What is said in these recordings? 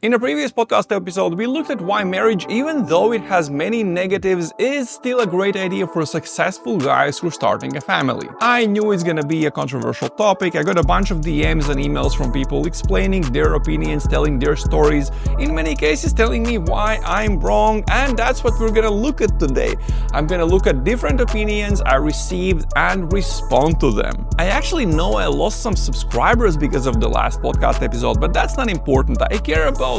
In a previous podcast episode, we looked at why marriage, even though it has many negatives, is still a great idea for successful guys who are starting a family. I knew it's gonna be a controversial topic. I got a bunch of DMs and emails from people explaining their opinions, telling their stories, in many cases telling me why I'm wrong, and that's what we're gonna look at today. I'm gonna look at different opinions I received and respond to them. I actually know I lost some subscribers because of the last podcast episode, but that's not important. I care about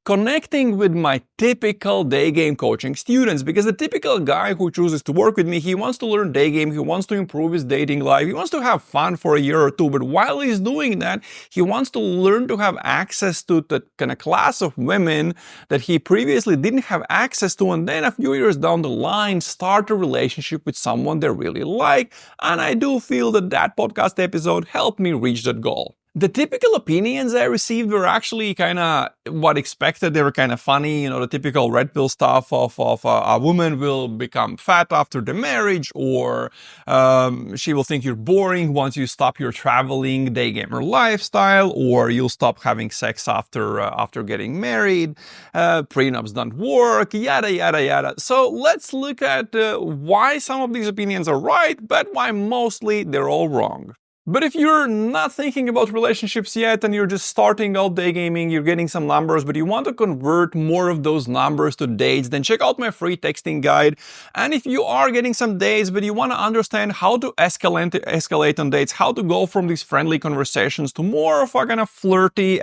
connecting with my typical day game coaching students, because the typical guy who chooses to work with me, he wants to learn day game, he wants to improve his dating life, he wants to have fun for a year or two, but while he's doing that, he wants to learn to have access to the kind of class of women that he previously didn't have access to, and then a few years down the line start a relationship with someone they really like. And I do feel that that podcast episode helped me reach that goal. The typical opinions I received were actually kind of what expected. They were kind of funny, the typical red pill stuff of a woman will become fat after the marriage, or she will think you're boring once you stop your traveling daygamer lifestyle, or you'll stop having sex after getting married, prenups don't work, yada yada yada. So let's look at why some of these opinions are right, but why mostly they're all wrong. But if you're not thinking about relationships yet and you're just starting out day gaming, you're getting some numbers, but you want to convert more of those numbers to dates, then check out my free texting guide. And if you are getting some dates, but you want to understand how to escalate on dates, how to go from these friendly conversations to more of a kind of flirty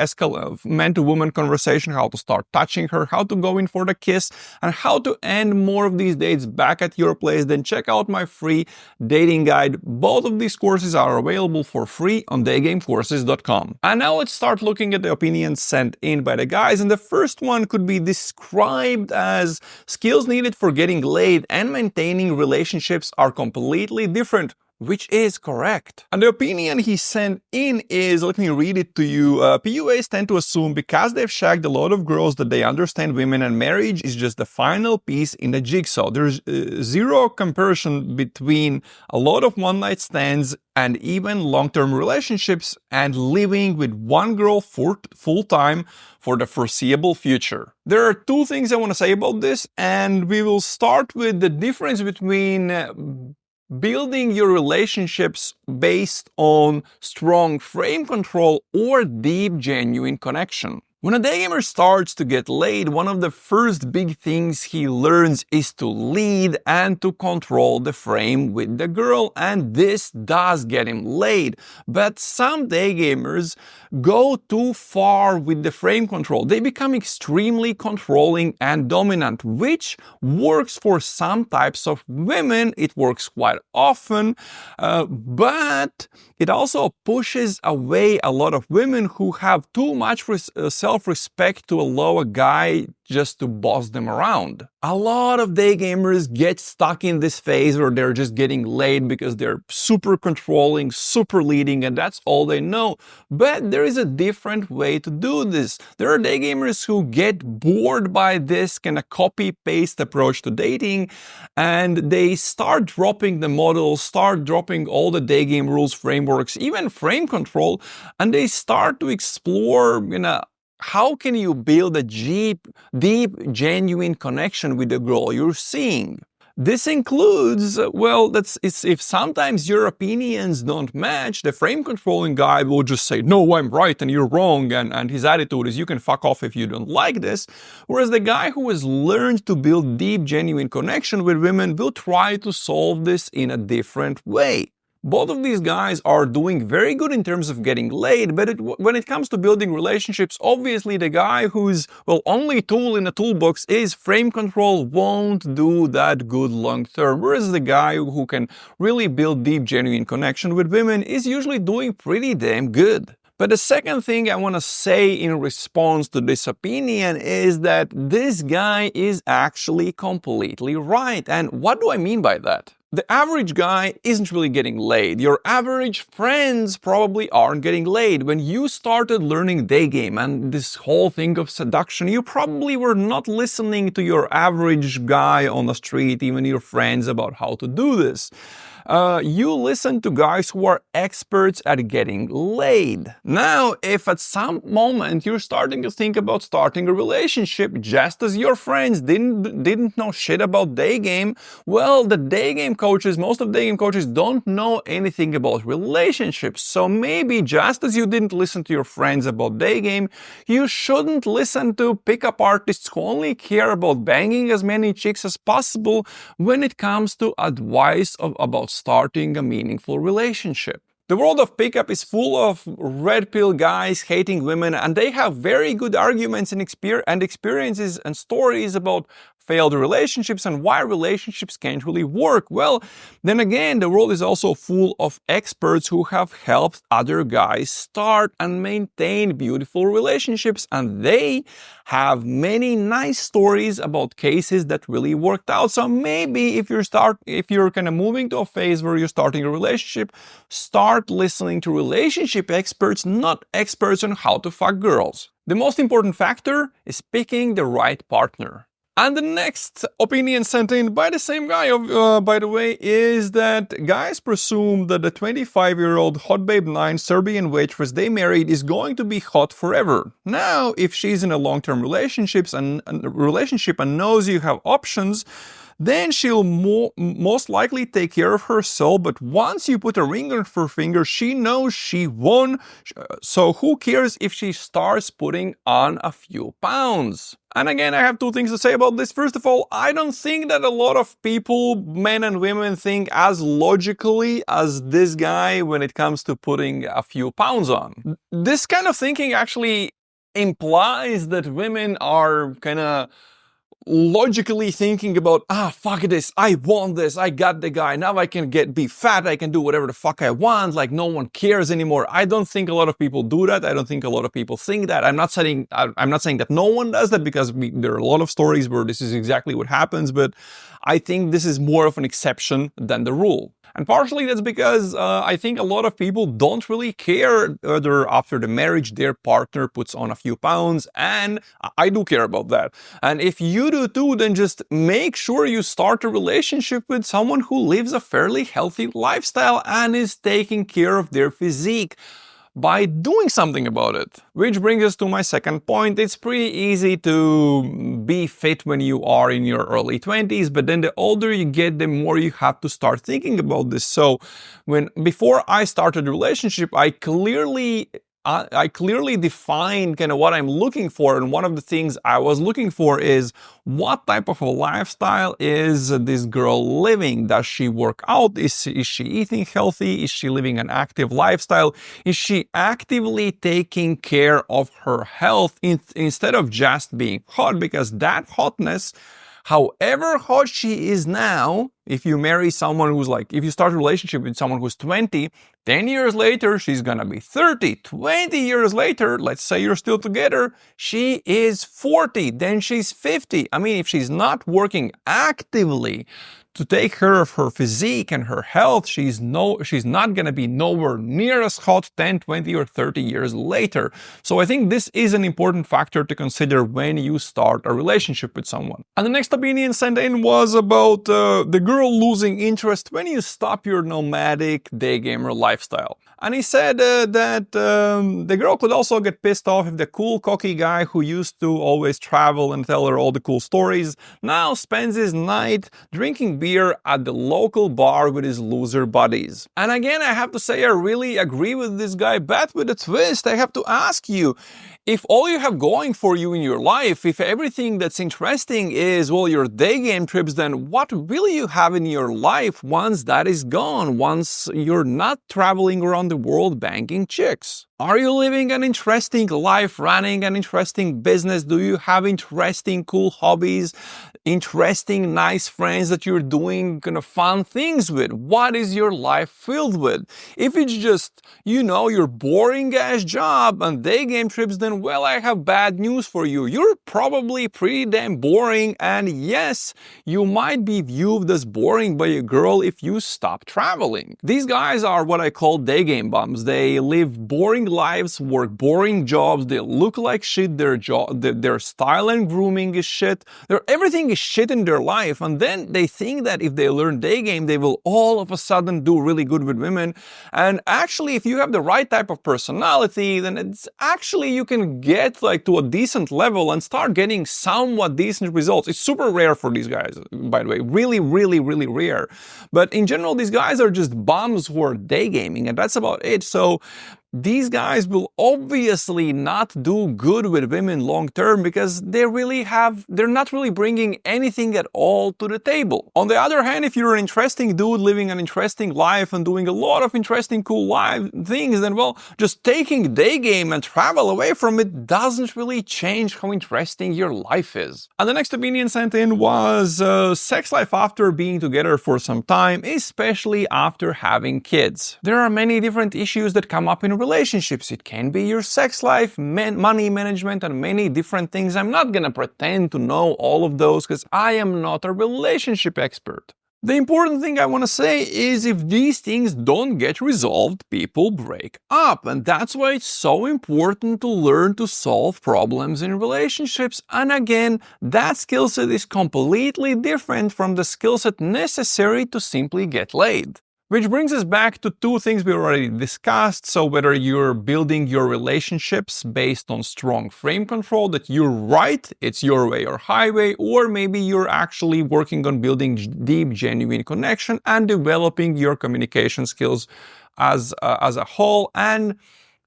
man-to-woman conversation, how to start touching her, how to go in for the kiss, and how to end more of these dates back at your place, then check out my free dating guide. Both of these courses are available for free on daygamecourses.com. And now let's start looking at the opinions sent in by the guys. And the first one could be described as skills needed for getting laid and maintaining relationships are completely different, which is correct. And the opinion he sent in is, let me read it to you. PUAs tend to assume because they've shagged a lot of girls that they understand women and marriage is just the final piece in the jigsaw. There's zero comparison between a lot of one-night stands and even long-term relationships and living with one girl full-time for the foreseeable future. There are two things I want to say about this, and we will start with the difference between building your relationships based on strong frame control or deep, genuine connection. When a daygamer starts to get laid, one of the first big things he learns is to lead and to control the frame with the girl, and this does get him laid. But some daygamers go too far with the frame control. They become extremely controlling and dominant, which works for some types of women. It works quite often, but it also pushes away a lot of women who have too much self-respect to allow a guy just to boss them around. A lot of daygamers get stuck in this phase where they're just getting laid because they're super controlling, super leading, and that's all they know. But there is a different way to do this. There are daygamers who get bored by this kind of copy-paste approach to dating, and they start dropping the models, start dropping all the daygame rules, frameworks, even frame control, and they start to explore, how can you build a deep, genuine connection with the girl you're seeing? This includes, if sometimes your opinions don't match, the frame controlling guy will just say, no, I'm right and you're wrong, and his attitude is, you can fuck off if you don't like this. Whereas the guy who has learned to build deep, genuine connection with women will try to solve this in a different way. Both of these guys are doing very good in terms of getting laid, but when it comes to building relationships, obviously the guy whose only tool in the toolbox is frame control won't do that good long term, whereas the guy who can really build deep, genuine connection with women is usually doing pretty damn good. But the second thing I want to say in response to this opinion is that this guy is actually completely right. And what do I mean by that? The average guy isn't really getting laid. Your average friends probably aren't getting laid. When you started learning Daygame and this whole thing of seduction, you probably were not listening to your average guy on the street, even your friends, about how to do this. You listen to guys who are experts at getting laid. Now, if at some moment you're starting to think about starting a relationship just as your friends didn't know shit about Daygame, well, the Daygame coaches, most of the Daygame coaches don't know anything about relationships. So maybe just as you didn't listen to your friends about Daygame, you shouldn't listen to pickup artists who only care about banging as many chicks as possible when it comes to advice about starting a meaningful relationship. The world of pickup is full of red pill guys hating women, and they have very good arguments and experiences and stories about failed relationships and why relationships can't really work. Well, then again, the world is also full of experts who have helped other guys start and maintain beautiful relationships, and they have many nice stories about cases that really worked out. So maybe if you're kind of moving to a phase where you're starting a relationship, start listening to relationship experts, not experts on how to fuck girls. The most important factor is picking the right partner. And the next opinion sent in by the same guy, by the way, is that guys presume that the 25-year-old hot babe 9 Serbian waitress they married is going to be hot forever. Now, if she's in a long-term relationship and knows you have options, then she'll most likely take care of herself, but once you put a ring on her finger, she knows she won, so who cares if she starts putting on a few pounds? And again, I have two things to say about this. First of all, I don't think that a lot of people, men and women, think as logically as this guy when it comes to putting a few pounds on. This kind of thinking actually implies that women are kind of logically thinking about, fuck this, I want this, I got the guy, now I can be fat, I can do whatever the fuck I want, like no one cares anymore. I don't think a lot of people do that. I don't think a lot of people think that. I'm not saying that no one does that, because there are a lot of stories where this is exactly what happens, but I think this is more of an exception than the rule. And partially that's because I think a lot of people don't really care whether after the marriage their partner puts on a few pounds, and I do care about that. And if you do too, then just make sure you start a relationship with someone who lives a fairly healthy lifestyle and is taking care of their physique by doing something about it. Which brings us to my second point. It's pretty easy to be fit when you are in your early 20s, but then the older you get, the more you have to start thinking about this. So before I started a relationship, I clearly defined kind of what I'm looking for, and one of the things I was looking for is what type of a lifestyle is this girl living? Does she work out? Is she eating healthy? Is she living an active lifestyle? Is she actively taking care of her health instead of just being hot? Because that hotness, however hot she is now, if you marry someone who's if you start a relationship with someone who's 20, 10 years later, she's gonna be 30. 20 years later, let's say you're still together, she is 40, then she's 50. I mean, if she's not working actively to take care of her physique and her health, she's not going to be nowhere near as hot 10, 20, or 30 years later. So I think this is an important factor to consider when you start a relationship with someone. And the next opinion sent in was about the girl losing interest when you stop your nomadic daygamer lifestyle. And he said that the girl could also get pissed off if the cool, cocky guy who used to always travel and tell her all the cool stories now spends his night drinking beer at the local bar with his loser buddies. And again, I have to say I really agree with this guy, but with a twist. I have to ask you, if all you have going for you in your life, if everything that's interesting is, well, your day game trips, then what will you have in your life once that is gone, once you're not traveling around the world banging chicks? Are you living an interesting life, running an interesting business? Do you have interesting, cool hobbies, interesting, nice friends that you're doing kind of fun things with? What is your life filled with? If it's just, your boring ass job and day game trips, then well, I have bad news for you. You're probably pretty damn boring, and yes, you might be viewed as boring by a girl if you stop traveling. These guys are what I call day game bums. They live boring lives, work boring jobs, they look like shit, their style and grooming is shit, everything is shit in their life, and then they think that if they learn Daygame, they will all of a sudden do really good with women. And actually, if you have the right type of personality, then it's actually you can get like to a decent level and start getting somewhat decent results. It's super rare for these guys, by the way, really, really, really rare. But in general, these guys are just bums who are daygaming, and that's about it. So these guys will obviously not do good with women long term because they're not really bringing anything at all to the table. On the other hand, if you're an interesting dude living an interesting life and doing a lot of interesting, cool things, then well, just taking Daygame and travel away from it doesn't really change how interesting your life is. And the next opinion sent in was sex life after being together for some time, especially after having kids. There are many different issues that come up in relationships. It can be your sex life, money management, and many different things. I'm not gonna pretend to know all of those because I am not a relationship expert. The important thing I want to say is if these things don't get resolved, people break up. And that's why it's so important to learn to solve problems in relationships. And again, that skill set is completely different from the skill set necessary to simply get laid. Which brings us back to two things we already discussed. So whether you're building your relationships based on strong frame control, that you're right, it's your way or highway, or maybe you're actually working on building deep, genuine connection and developing your communication skills as a whole. And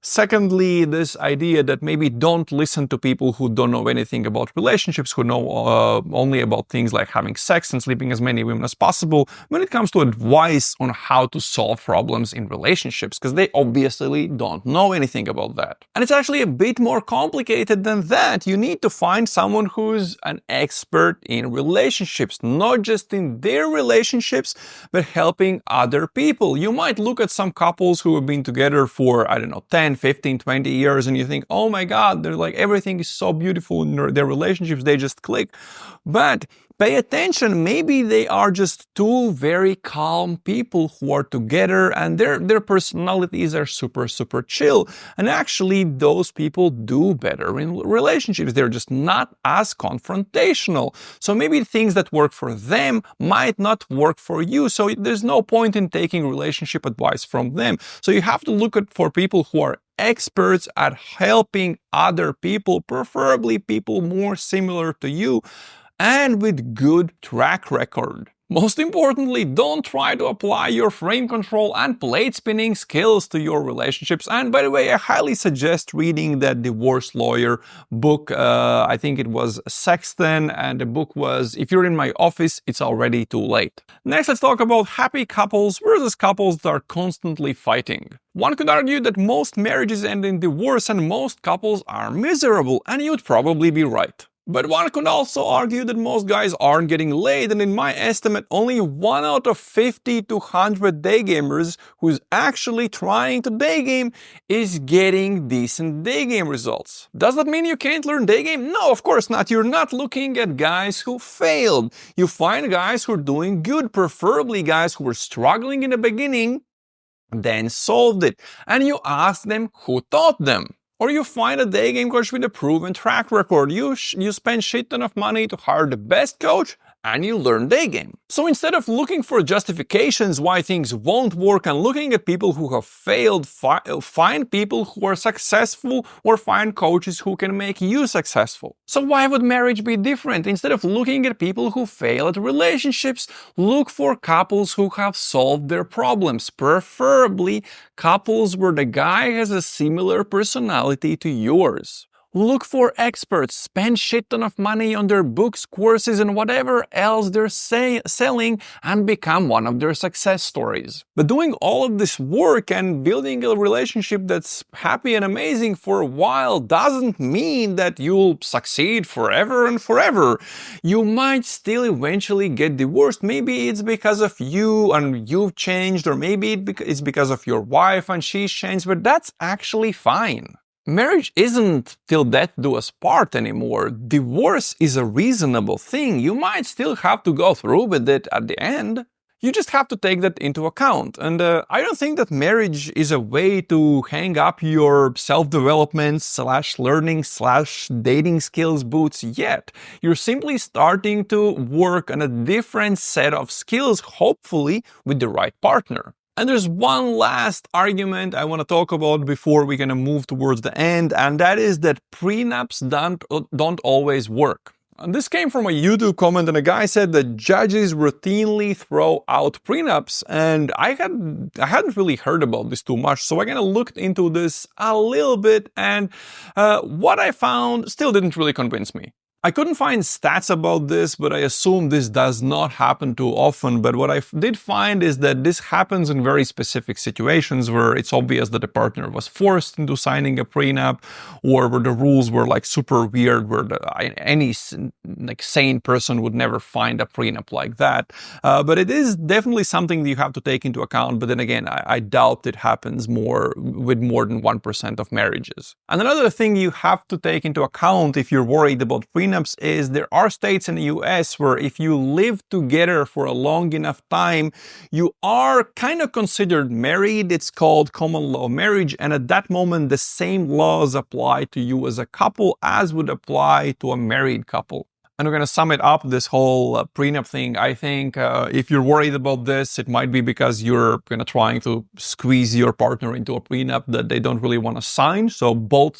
secondly, this idea that maybe don't listen to people who don't know anything about relationships, who know only about things like having sex and sleeping as many women as possible when it comes to advice on how to solve problems in relationships, because they obviously don't know anything about that. And it's actually a bit more complicated than that. You need to find someone who's an expert in relationships, not just in their relationships, but helping other people. You might look at some couples who have been together for, I don't know, 10, 15, 20 years, and you think, oh my God, they're like, everything is so beautiful in their relationships, they just click. But pay attention, maybe they are just two very calm people who are together and their personalities are super, super chill. And actually, those people do better in relationships. They're just not as confrontational. So maybe things that work for them might not work for you. So there's no point in taking relationship advice from them. So you have to look for people who are experts at helping other people, preferably people more similar to you, and with good track record. Most importantly, don't try to apply your frame control and plate spinning skills to your relationships. And by the way, I highly suggest reading that Divorce Lawyer book. I think it was Sexton, and the book was If You're in My Office, It's Already Too Late. Next, let's talk about happy couples versus couples that are constantly fighting. One could argue that most marriages end in divorce and most couples are miserable, and you'd probably be right. But one could also argue that most guys aren't getting laid, and in my estimate, only 1 out of 50 to 100 daygamers who's actually trying to daygame is getting decent daygame results. Does that mean you can't learn daygame? No, of course not. You're not looking at guys who failed. You find guys who are doing good, preferably guys who were struggling in the beginning, then solved it, and you ask them who taught them. Or you find a daygame coach with a proven track record. You spend shit ton of money to hire the best coach and you learn daygame. So instead of looking for justifications why things won't work and looking at people who have failed, find people who are successful or find coaches who can make you successful. So why would marriage be different? Instead of looking at people who fail at relationships, look for couples who have solved their problems, preferably couples where the guy has a similar personality to yours. Look for experts, spend shit ton of money on their books, courses, and whatever else they're selling and become one of their success stories. But doing all of this work and building a relationship that's happy and amazing for a while doesn't mean that you'll succeed forever and forever. You might still eventually get divorced. Maybe it's because of you and you've changed, or maybe it's because of your wife and she's changed, but that's actually fine. Marriage isn't till death do us part anymore. Divorce is a reasonable thing. You might still have to go through with it at the end. You just have to take that into account. And I don't think that marriage is a way to hang up your self-development / learning / dating skills boots yet. You're simply starting to work on a different set of skills, hopefully with the right partner. And there's one last argument I want to talk about before we're going to move towards the end, and that is that prenups don't always work. And this came from a YouTube comment, and a guy said that judges routinely throw out prenups, and I hadn't really heard about this too much, so I kind of looked into this a little bit, and what I found still didn't really convince me. I couldn't find stats about this, but I assume this does not happen too often. But what I did find is that this happens in very specific situations where it's obvious that the partner was forced into signing a prenup, or where the rules were like super weird, where any like sane person would never find a prenup like that. But it is definitely something that you have to take into account. But then again, I doubt it happens with more than 1% of marriages. And another thing you have to take into account if you're worried about prenups is there are states in the US where if you live together for a long enough time, you are kind of considered married. It's called common law marriage, and at that moment the same laws apply to you as a couple as would apply to a married couple. And we're going to sum it up, this whole prenup thing. I think if you're worried about this, it might be because you're kind of trying to squeeze your partner into a prenup that they don't really want to sign. So both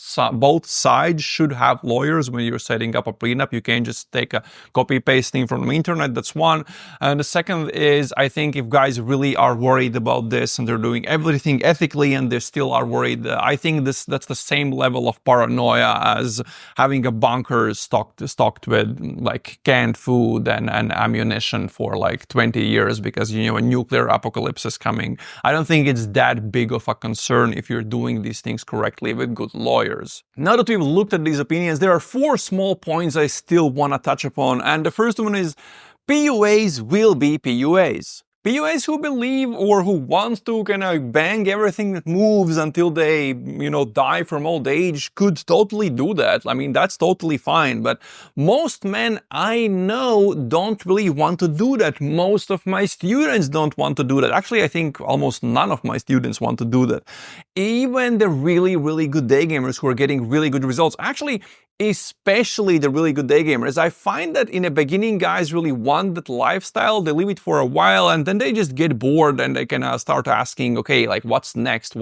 sides should have lawyers when you're setting up a prenup. You can't just take a copy-paste thing from the internet. That's one. And the second is, I think if guys really are worried about this and they're doing everything ethically and they still are worried, I think that's the same level of paranoia as having a bunker stocked with like canned food and ammunition for like 20 years because, you know, a nuclear apocalypse is coming. I don't think it's that big of a concern if you're doing these things correctly with good lawyers. Now that we've looked at these opinions, there are 4 small points I still want to touch upon. And the first one is PUAs will be PUAs. PUAs who believe or who want to kind of bang everything that moves until they, you know, die from old age could totally do that. I mean, that's totally fine. But most men I know don't really want to do that. Most of my students don't want to do that. Actually, I think almost none of my students want to do that. Even the really, really good day gamers who are getting really good results. Actually, especially the really good day gamers. I find that in the beginning, guys really want that lifestyle. They live it for a while and then they just get bored and they can start asking, okay, like what's next?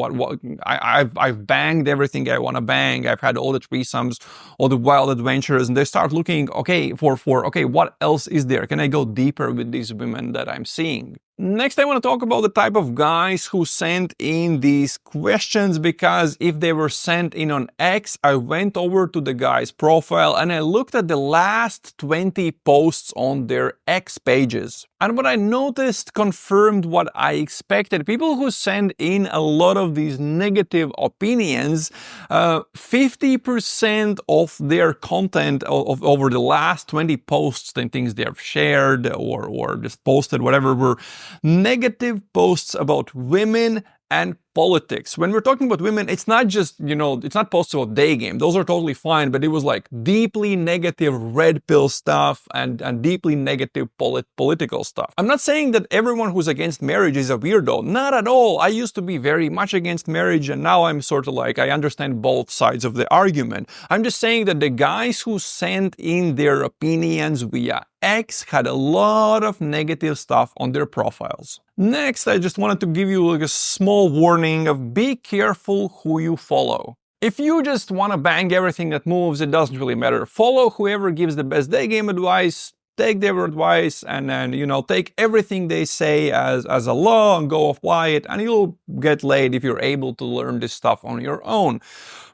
I've banged everything I want to bang. I've had all the threesomes, all the wild adventures, and they start looking, okay, okay, what else is there? Can I go deeper with these women that I'm seeing? Next, I want to talk about the type of guys who sent in these questions, because if they were sent in on X, I went over to the guy's profile and I looked at the last 20 posts on their X pages. And what I noticed confirmed what I expected. People who send in a lot of these negative opinions, 50% of their content over the last 20 posts and things they have shared or just posted, whatever, were negative posts about women and politics. When we're talking about women, it's not just, you know, it's not posts about Daygame. Those are totally fine, but it was like deeply negative red pill stuff and deeply negative political stuff. I'm not saying that everyone who's against marriage is a weirdo. Not at all. I used to be very much against marriage, and now I'm sort of like, I understand both sides of the argument. I'm just saying that the guys who sent in their opinions via X had a lot of negative stuff on their profiles. Next, I just wanted to give you like a small warning of be careful who you follow. If you just want to bang everything that moves, it doesn't really matter. Follow whoever gives the best day game advice, take their advice, and then, you know, take everything they say as a law and go apply it, and you'll get laid if you're able to learn this stuff on your own.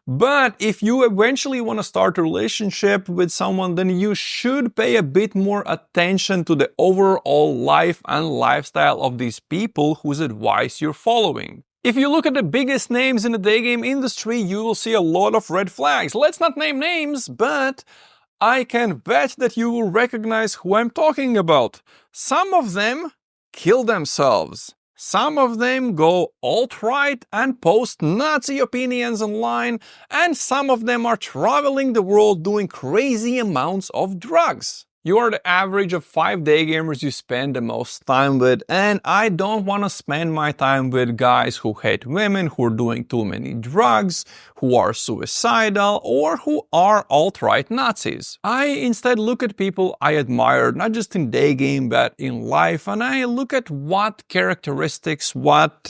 But if you eventually want to start a relationship with someone, then you should pay a bit more attention to the overall life and lifestyle of these people whose advice you're following. If you look at the biggest names in the day game industry, you will see a lot of red flags. Let's not name names, but I can bet that you will recognize who I'm talking about. Some of them kill themselves. Some of them go alt-right and post Nazi opinions online, and some of them are traveling the world doing crazy amounts of drugs. You are the average of 5 day gamers you spend the most time with, and I don't want to spend my time with guys who hate women, who are doing too many drugs, who are suicidal, or who are alt-right Nazis. I instead look at people I admire, not just in day game, but in life, and I look at what characteristics, what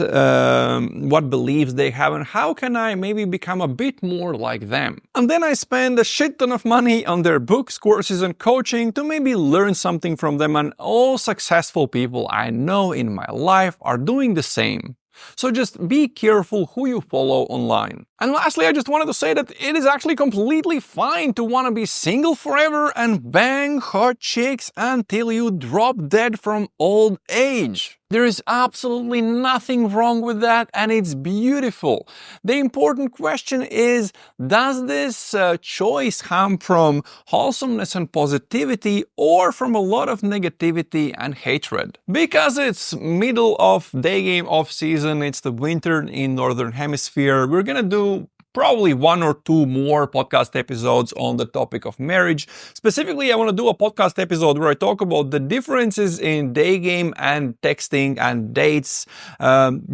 beliefs they have, and how can I maybe become a bit more like them. And then I spend a shit ton of money on their books, courses, and coaching to maybe learn something from them, and all successful people I know in my life are doing the same. So just be careful who you follow online. And lastly, I just wanted to say that it is actually completely fine to want to be single forever and bang hot chicks until you drop dead from old age. There is absolutely nothing wrong with that, and it's beautiful. The important question is, does this choice come from wholesomeness and positivity, or from a lot of negativity and hatred? Because it's middle of day game off season, it's the winter in Northern Hemisphere, we're gonna do probably 1 or 2 more podcast episodes on the topic of marriage. Specifically, I want to do a podcast episode where I talk about the differences in day game and texting and dates,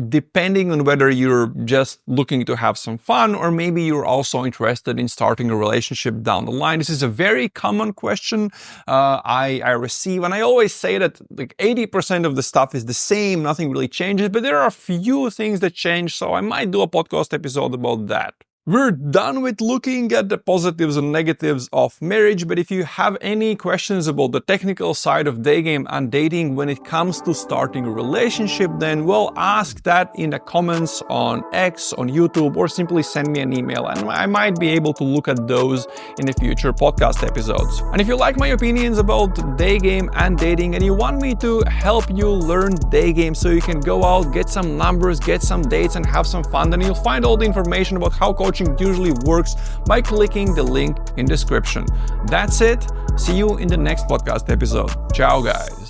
depending on whether you're just looking to have some fun or maybe you're also interested in starting a relationship down the line. This is a very common question I receive, and I always say that like 80% of the stuff is the same, nothing really changes, but there are a few things that change, so I might do a podcast episode about that. We're done with looking at the positives and negatives of marriage, but if you have any questions about the technical side of day game and dating when it comes to starting a relationship, then well, ask that in the comments on X, on YouTube, or simply send me an email, and I might be able to look at those in the future podcast episodes. And if you like my opinions about day game and dating and you want me to help you learn day game so you can go out, get some numbers, get some dates, and have some fun, then you'll find all the information about how coaching usually works by clicking the link in description. That's it. See you in the next podcast episode. Ciao, guys.